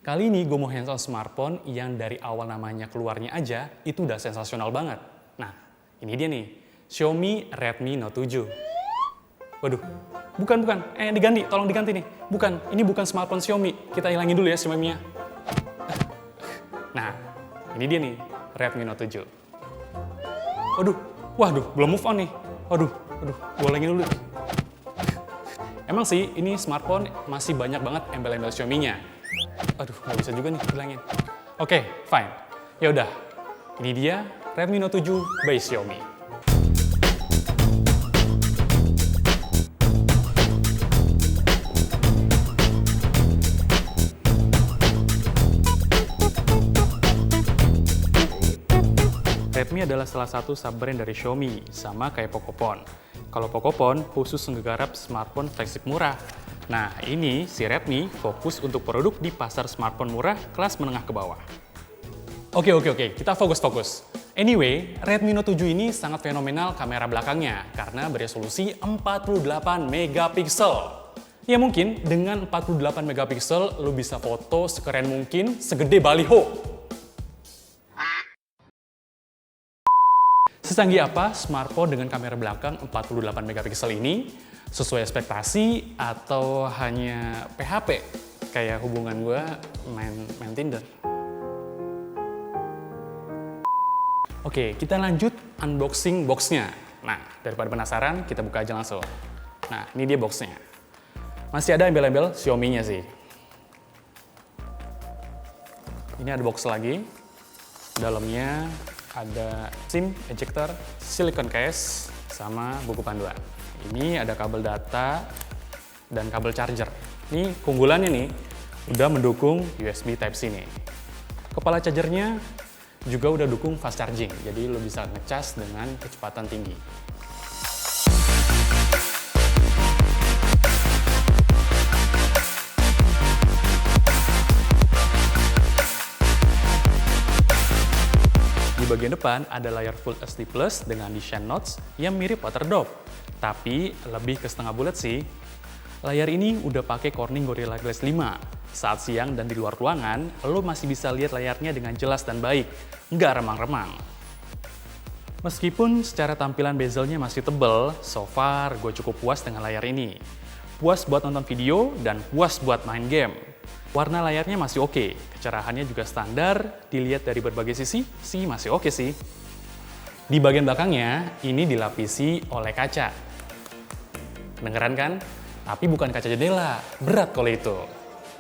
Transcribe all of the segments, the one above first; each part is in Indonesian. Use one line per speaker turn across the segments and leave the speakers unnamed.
Kali ini gue mau hands-on smartphone yang dari awal namanya keluarnya aja itu udah sensasional banget. Nah, ini dia nih, Xiaomi Redmi Note 7. Waduh, bukan. Diganti, tolong diganti nih. Bukan, ini bukan smartphone Xiaomi. Kita hilangin dulu ya Xiaomi-nya. Nah, ini dia nih, Redmi Note 7. Waduh, belum move on nih. Waduh, gue hilangin dulu. Emang sih, ini smartphone masih banyak banget embel-embel Xiaomi-nya. Aduh, nggak bisa juga nih hilangin. Oke, fine. Ya udah, ini dia Redmi Note 7 by Xiaomi. Redmi adalah salah satu sub-brand dari Xiaomi, sama kayak Pocophone. Kalau Pocophone khusus menggarap smartphone flagship murah. Nah, ini si Redmi fokus untuk produk di pasar smartphone murah kelas menengah ke bawah. Oke, kita fokus. Anyway, Redmi Note 7 ini sangat fenomenal kamera belakangnya karena beresolusi 48 megapiksel. Ya mungkin dengan 48 megapiksel lo bisa foto sekeren mungkin segede baliho. Secanggih apa smartphone dengan kamera belakang 48 megapiksel ini? Sesuai ekspektasi atau hanya PHP? Kayak hubungan gue main Tinder. Oke, kita lanjut unboxing boxnya. Nah, daripada penasaran, kita buka aja langsung. Nah, ini dia boxnya. Masih ada embel-embel Xiaomi-nya sih. Ini ada box lagi. Dalamnya ada SIM ejector, silicone case, sama buku panduan. Ini ada kabel data dan kabel charger. Ini keunggulannya nih, udah mendukung USB Type-C nih. Kepala chargernya juga udah dukung fast charging, jadi lo bisa ngecas dengan kecepatan tinggi. Di bagian depan ada layar Full HD Plus dengan desain notch yang mirip waterdrop, tapi lebih ke setengah bulat sih. Layar ini udah pakai Corning Gorilla Glass 5. Saat siang dan di luar ruangan, lo masih bisa lihat layarnya dengan jelas dan baik, nggak remang-remang. Meskipun secara tampilan bezelnya masih tebel, so far gue cukup puas dengan layar ini. Puas buat nonton video dan puas buat main game. Warna layarnya masih oke, kecerahannya juga standar, dilihat dari berbagai sisi sih masih oke sih. Di bagian belakangnya, ini dilapisi oleh kaca. Dengeran kan? Tapi bukan kaca jendela, berat kalau itu.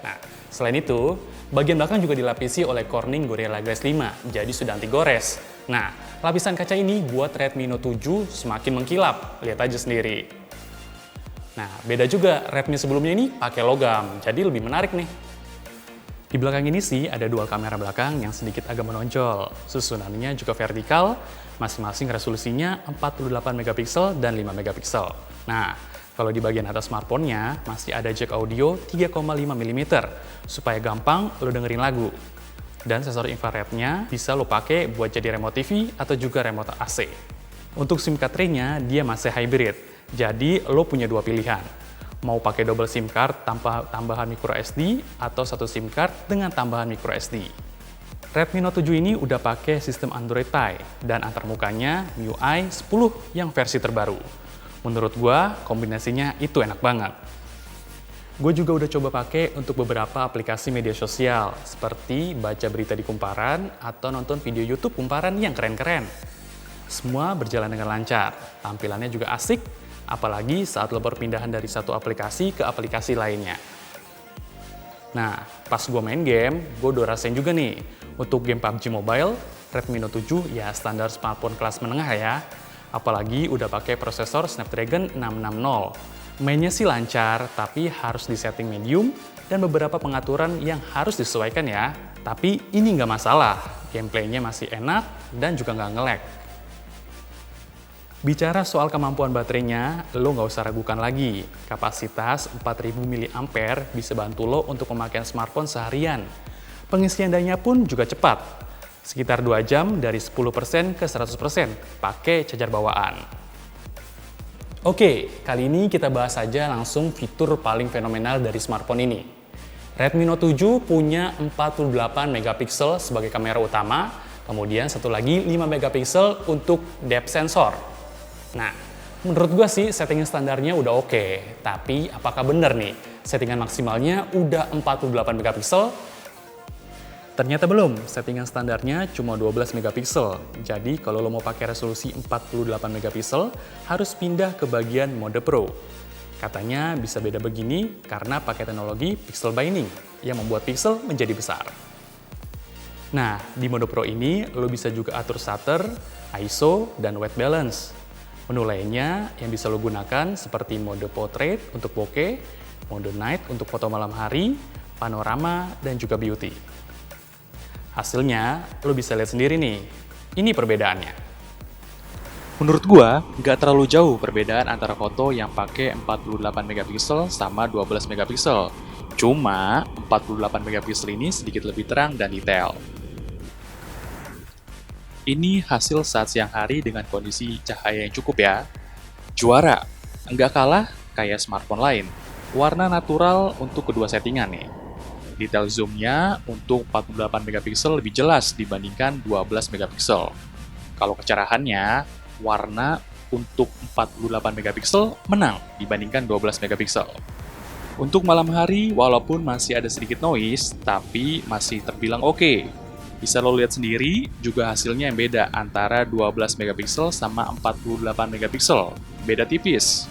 Nah, selain itu, bagian belakang juga dilapisi oleh Corning Gorilla Glass 5, jadi sudah anti gores. Nah, lapisan kaca ini buat Redmi Note 7 semakin mengkilap, lihat aja sendiri. Nah, beda juga Redmi sebelumnya ini pakai logam, jadi lebih menarik nih. Di belakang ini sih ada dual kamera belakang yang sedikit agak menonjol. Susunannya juga vertikal, masing-masing resolusinya 48 megapiksel dan 5 megapiksel. Nah, kalau di bagian atas smartphone-nya masih ada jack audio 3,5 mm supaya gampang lo dengerin lagu. Dan sensor infrarednya bisa lo pakai buat jadi remote TV atau juga remote AC. Untuk SIM card tray-nya dia masih hybrid, jadi lo punya dua pilihan. Mau pakai double SIM card tanpa tambahan micro SD atau satu SIM card dengan tambahan micro SD. Redmi Note 7 ini udah pakai sistem Android Pie dan antarmukanya MIUI 10 yang versi terbaru. Menurut gua kombinasinya itu enak banget. Gue juga udah coba pakai untuk beberapa aplikasi media sosial seperti baca berita di Kumparan atau nonton video YouTube Kumparan yang keren-keren. Semua berjalan dengan lancar, tampilannya juga asik. Apalagi saat lo berpindahan dari satu aplikasi ke aplikasi lainnya. Nah, pas gue main game, gue udah rasain juga nih. Untuk game PUBG Mobile, Redmi Note 7 ya standar smartphone kelas menengah ya. Apalagi udah pakai prosesor Snapdragon 660. Mainnya sih lancar, tapi harus di setting medium dan beberapa pengaturan yang harus disesuaikan ya. Tapi ini nggak masalah, gameplaynya masih enak dan juga nggak nge-lag. Bicara soal kemampuan baterainya, lo nggak usah ragukan lagi. Kapasitas 4000 mAh bisa bantu lo untuk pemakaian smartphone seharian. Pengisian dayanya pun juga cepat. Sekitar 2 jam dari 10% ke 100% pakai charger bawaan. Oke, kali ini kita bahas saja langsung fitur paling fenomenal dari smartphone ini. Redmi Note 7 punya 48 megapiksel sebagai kamera utama, kemudian satu lagi 5 megapiksel untuk depth sensor. Nah, menurut gua sih settingan standarnya udah oke, tapi apakah bener nih settingan maksimalnya udah 48 megapiksel? Ternyata belum, settingan standarnya cuma 12 megapiksel. Jadi kalau lo mau pakai resolusi 48 megapiksel, harus pindah ke bagian mode Pro. Katanya bisa beda begini karena pakai teknologi pixel binding yang membuat pixel menjadi besar. Nah, di mode Pro ini lo bisa juga atur shutter, ISO, dan white balance. Menu lainnya yang bisa lo gunakan seperti mode portrait untuk bokeh, mode night untuk foto malam hari, panorama, dan juga beauty. Hasilnya, lo bisa lihat sendiri nih. Ini perbedaannya. Menurut gua, nggak terlalu jauh perbedaan antara foto yang pakai 48 megapiksel sama 12 megapiksel. Cuma, 48 megapiksel ini sedikit lebih terang dan detail. Ini hasil saat siang hari dengan kondisi cahaya yang cukup ya. Juara, nggak kalah kayak smartphone lain. Warna natural untuk kedua settingan nih. Detail zoom-nya untuk 48 megapiksel lebih jelas dibandingkan 12 megapiksel. Kalau kecerahannya, warna untuk 48 megapiksel menang dibandingkan 12 megapiksel. Untuk malam hari, walaupun masih ada sedikit noise, tapi masih terbilang oke. Bisa lo lihat sendiri, juga hasilnya yang beda antara 12 megapiksel sama 48 megapiksel. Beda tipis.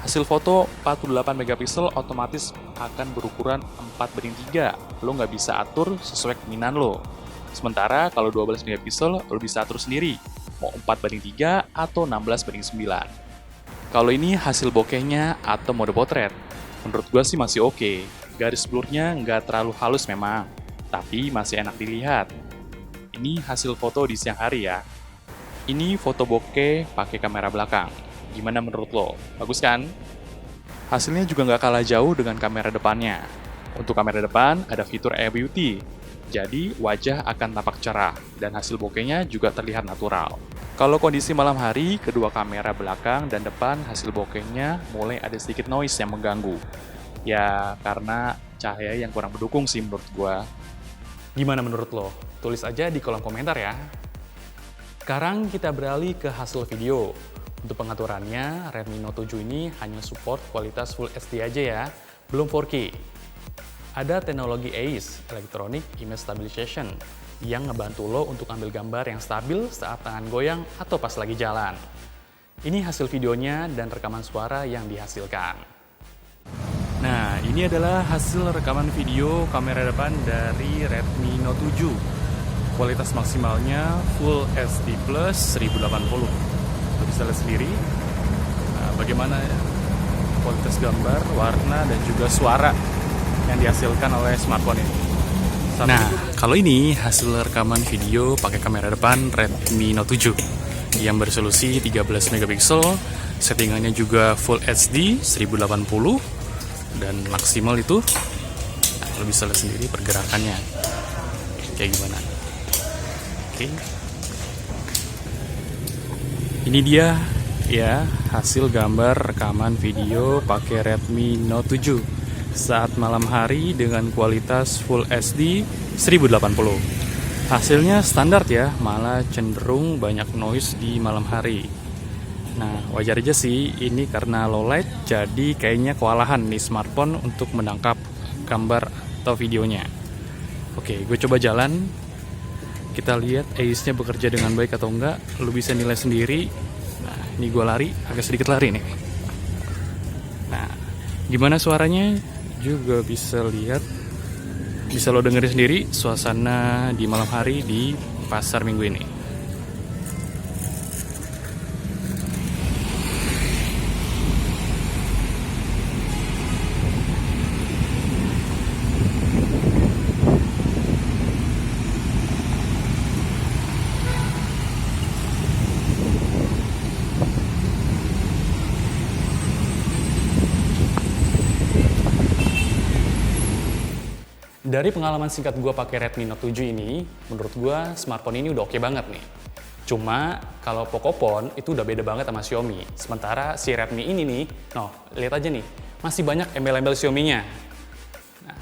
Hasil foto 48 megapiksel otomatis akan berukuran 4:3. Lo nggak bisa atur sesuai keinginan lo. Sementara kalau 12 megapiksel, lo bisa atur sendiri. Mau 4:3 atau 16:9. Kalau ini hasil bokehnya atau mode potret, menurut gue sih masih oke. Garis blurnya nggak terlalu halus memang, tapi masih enak dilihat. Ini hasil foto di siang hari ya. Ini foto bokeh pakai kamera belakang. Gimana menurut lo? Bagus kan? Hasilnya juga nggak kalah jauh dengan kamera depannya. Untuk kamera depan ada fitur Air Beauty, jadi wajah akan tampak cerah dan hasil bokehnya juga terlihat natural. Kalau kondisi malam hari, kedua kamera belakang dan depan hasil bokehnya mulai ada sedikit noise yang mengganggu. Ya, karena cahaya yang kurang mendukung sih menurut gua. Gimana menurut lo? Tulis aja di kolom komentar ya. Sekarang kita beralih ke hasil video. Untuk pengaturannya, Redmi Note 7 ini hanya support kualitas Full HD aja ya, belum 4K. Ada teknologi AIS, Electronic Image Stabilization, yang ngebantu lo untuk ambil gambar yang stabil saat tangan goyang atau pas lagi jalan. Ini hasil videonya dan rekaman suara yang dihasilkan. Nah, ini adalah hasil rekaman video kamera depan dari Redmi Note 7. Kualitas maksimalnya Full HD Plus 1080. Lo bisa lihat sendiri bagaimana kualitas gambar, warna, dan juga suara yang dihasilkan oleh smartphone ini. Nah, kalau ini hasil rekaman video pakai kamera depan Redmi Note 7 yang beresolusi 13 megapiksel, settingannya juga Full HD 1080 dan maksimal itu. Nah, lo bisa lihat sendiri pergerakannya kayak gimana. Oke. Ini dia ya hasil gambar rekaman video pakai Redmi Note 7 saat malam hari dengan kualitas Full HD 1080. Hasilnya standar ya, malah cenderung banyak noise di malam hari. Nah, wajar aja sih, ini karena low light, jadi kayaknya kewalahan nih smartphone untuk menangkap gambar atau videonya. Oke, gue coba jalan. Kita lihat AIS-nya bekerja dengan baik atau enggak. Lu bisa nilai sendiri. Nah, ini gue lari, agak sedikit lari nih. Nah, gimana suaranya? Juga bisa lihat, bisa lo dengerin sendiri suasana di malam hari di pasar minggu ini. Dari pengalaman singkat gue pakai Redmi Note 7 ini, menurut gue smartphone ini udah oke banget nih. Cuma kalau Pocophone itu udah beda banget sama Xiaomi. Sementara si Redmi ini nih, lihat aja nih, masih banyak embel-embel Xiaomi-nya. Nah,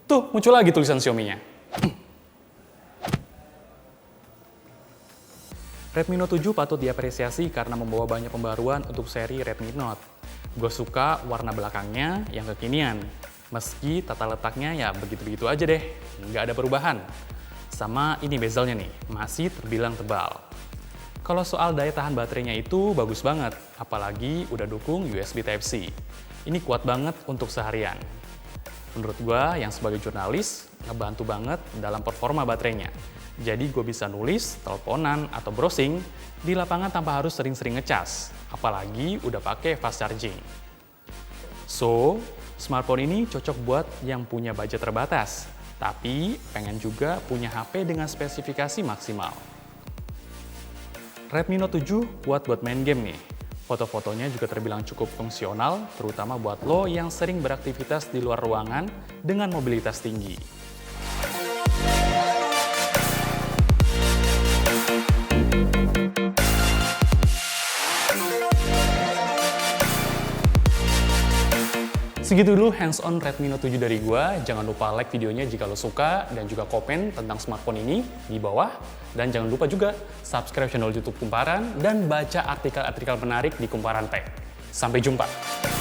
Tuh, muncul lagi tulisan Xiaomi-nya. Redmi Note 7 patut diapresiasi karena membawa banyak pembaruan untuk seri Redmi Note. Gue suka warna belakangnya yang kekinian. Meski tata letaknya ya begitu-begitu aja deh, nggak ada perubahan. Sama ini bezelnya nih, masih terbilang tebal. Kalau soal daya tahan baterainya itu bagus banget, apalagi udah dukung USB Type-C. Ini kuat banget untuk seharian. Menurut gue yang sebagai jurnalis, ngebantu banget dalam performa baterainya. Jadi gue bisa nulis, teleponan, atau browsing di lapangan tanpa harus sering-sering ngecas. Apalagi udah pakai fast charging. So, smartphone ini cocok buat yang punya budget terbatas, tapi pengen juga punya HP dengan spesifikasi maksimal. Redmi Note 7 buat main game nih. Foto-fotonya juga terbilang cukup fungsional, terutama buat lo yang sering beraktivitas di luar ruangan dengan mobilitas tinggi. Segitu dulu hands-on Redmi Note 7 dari gua. Jangan lupa like videonya jika lo suka dan juga komen tentang smartphone ini di bawah. Dan jangan lupa juga subscribe channel YouTube Kumparan dan baca artikel-artikel menarik di Kumparan Tech. Sampai jumpa!